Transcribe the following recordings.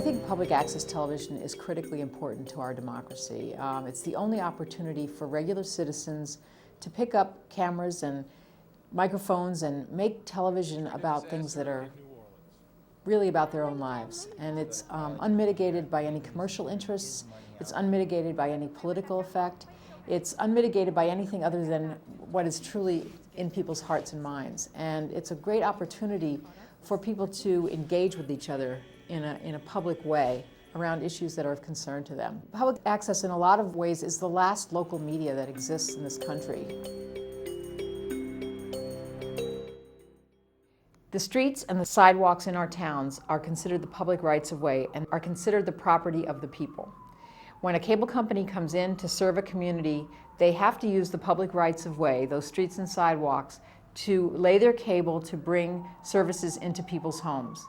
think public access television is critically important to our democracy. It's the only opportunity for regular citizens to pick up cameras and microphones and make television about things that are really about their own lives. And it's unmitigated by any commercial interests. It's unmitigated by any political effect. It's unmitigated by anything other than what is truly in people's hearts and minds. And it's a great opportunity for people to engage with each other in a public way around issues that are of concern to them. Public access in a lot of ways is the last local media that exists in this country. The streets and the sidewalks in our towns are considered the public rights of way and are considered the property of the people. When a cable company comes in to serve a community, they have to use the public rights of way, those streets and sidewalks, to lay their cable to bring services into people's homes.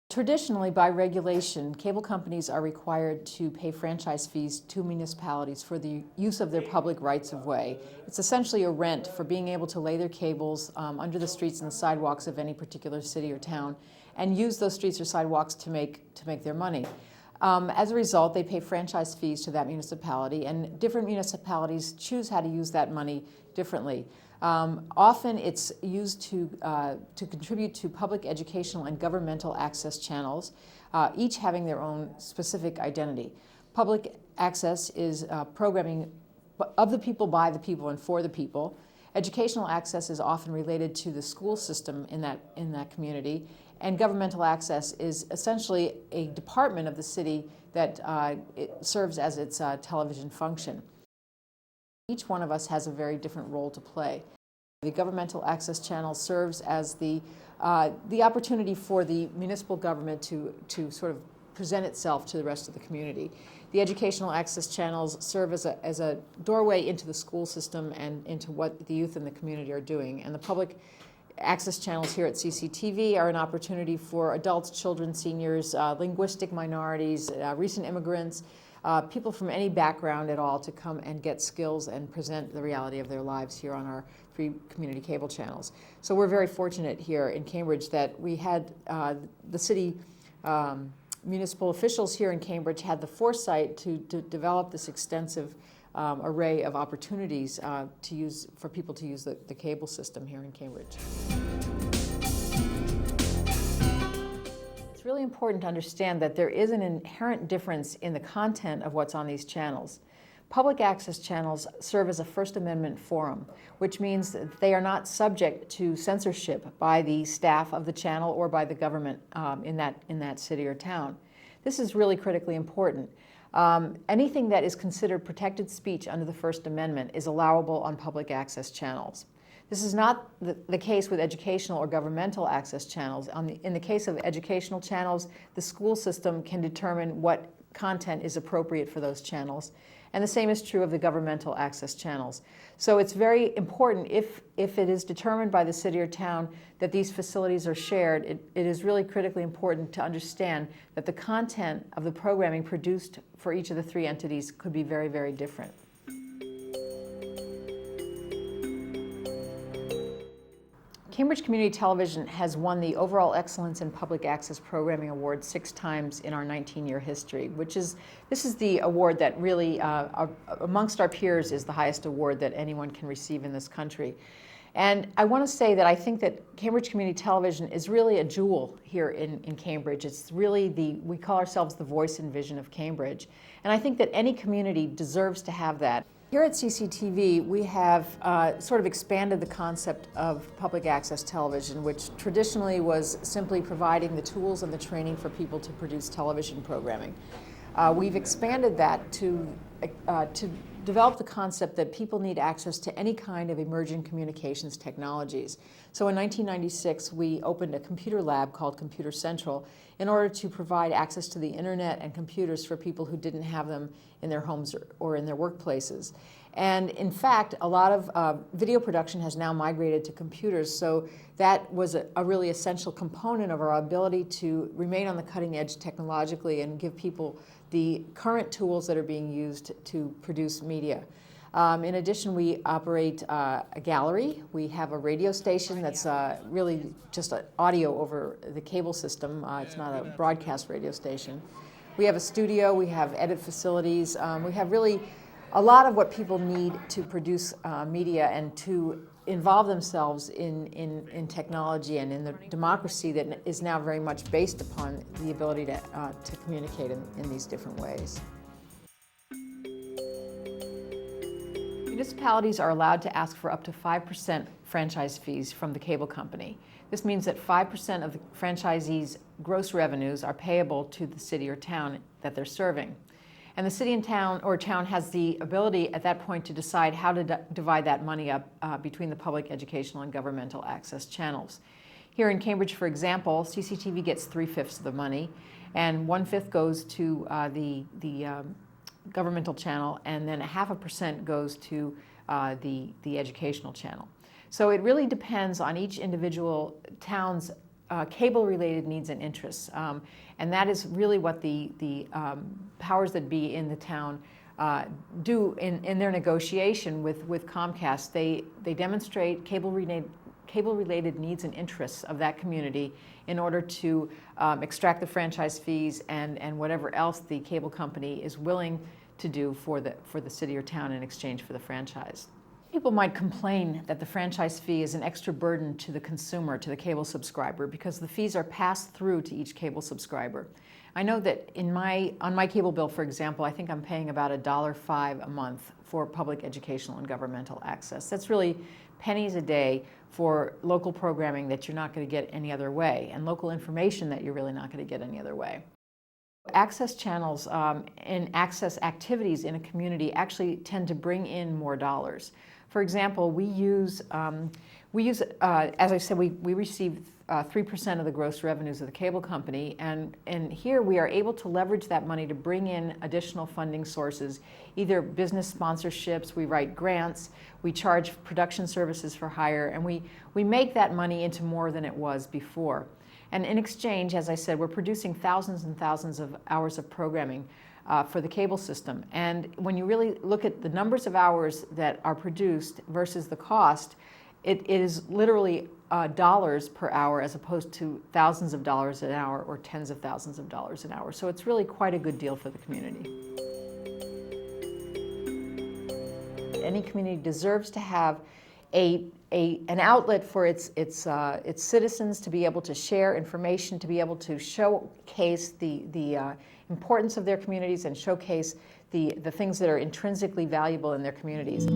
Traditionally, by regulation, cable companies are required to pay franchise fees to municipalities for the use of their public rights of way. It's essentially a rent for being able to lay their cables under the streets and the sidewalks of any particular city or town and use those streets or sidewalks to make their money. As a result, they pay franchise fees to that municipality, and different municipalities choose how to use that money differently. Often it's used to contribute to public educational and governmental access channels, each having their own specific identity. Public access is programming of the people, by the people, and for the people. Educational access is often related to the school system in that community, and governmental access is essentially a department of the city that it serves as its television function. Each one of us has a very different role to play. The governmental access channel serves as the opportunity for the municipal government to sort of present itself to the rest of the community. The educational access channels serve as a doorway into the school system and into what the youth in the community are doing. And the public access channels here at CCTV are an opportunity for adults, children, seniors, linguistic minorities, recent immigrants, people from any background at all to come and get skills and present the reality of their lives here on our free community cable channels. So we're very fortunate here in Cambridge that we had the city municipal officials here in Cambridge had the foresight to develop this extensive array of opportunities for people to use the cable system here in Cambridge. It's really important to understand that there is an inherent difference in the content of what's on these channels. Public access channels serve as a First Amendment forum, which means that they are not subject to censorship by the staff of the channel or by the government in that city or town. This is really critically important. Anything that is considered protected speech under the First Amendment is allowable on public access channels. This is not the case with educational or governmental access channels. In the case of educational channels, the school system can determine what content is appropriate for those channels. And the same is true of the governmental access channels. So it's very important, if it is determined by the city or town that these facilities are shared, it is really critically important to understand that the content of the programming produced for each of the three entities could be very, very different. Cambridge Community Television has won the Overall Excellence in Public Access Programming Award 6 times in our 19-year history, this is the award that really, amongst our peers, is the highest award that anyone can receive in this country. And I want to say that I think that Cambridge Community Television is really a jewel here in Cambridge. It's really we call ourselves the voice and vision of Cambridge. And I think that any community deserves to have that. Here at CCTV, we have sort of expanded the concept of public access television, which traditionally was simply providing the tools and the training for people to produce television programming. We've expanded that to develop the concept that people need access to any kind of emerging communications technologies. So in 1996, we opened a computer lab called Computer Central in order to provide access to the internet and computers for people who didn't have them in their homes or in their workplaces. And in fact, a lot of video production has now migrated to computers, so that was a really essential component of our ability to remain on the cutting edge technologically and give people the current tools that are being used to produce media. In addition, we operate a gallery. We have a radio station that's really just audio over the cable system. It's not a broadcast radio station. We have a studio, we have edit facilities, we have really a lot of what people need to produce media and to involve themselves in technology and in the democracy that is now very much based upon the ability to communicate in these different ways. Municipalities are allowed to ask for up to 5% franchise fees from the cable company. This means that 5% of the franchisees' gross revenues are payable to the city or town that they're serving. And the city and town has the ability at that point to decide how to divide that money up between the public, educational, and governmental access channels. Here in Cambridge, for example, CCTV gets 3/5 of the money, and 1/5 goes to the governmental channel, and then 0.5% goes to the educational channel. So it really depends on each individual town's cable-related needs and interests, and that is really what the powers that be in the town do in their negotiation with Comcast. They demonstrate cable-related needs and interests of that community in order to extract the franchise fees and whatever else the cable company is willing to do for the city or town in exchange for the franchise. People might complain that the franchise fee is an extra burden to the consumer, to the cable subscriber, because the fees are passed through to each cable subscriber. I know that on my cable bill, for example, I think I'm paying about $1.05 a month for public, educational, and governmental access. That's really pennies a day for local programming that you're not going to get any other way, and local information that you're really not going to get any other way. Access channels and access activities in a community actually tend to bring in more dollars. For example, we use, as I said, we receive 3% of the gross revenues of the cable company, and here we are able to leverage that money to bring in additional funding sources, either business sponsorships, we write grants, we charge production services for hire, and we make that money into more than it was before. And in exchange, as I said, we're producing thousands and thousands of hours of programming for the cable system. And when you really look at the numbers of hours that are produced versus the cost, it is literally dollars per hour as opposed to thousands of dollars an hour or tens of thousands of dollars an hour. So it's really quite a good deal for the community. Any community deserves to have an outlet for its citizens to be able to share information, to be able to showcase the importance of their communities and showcase the things that are intrinsically valuable in their communities.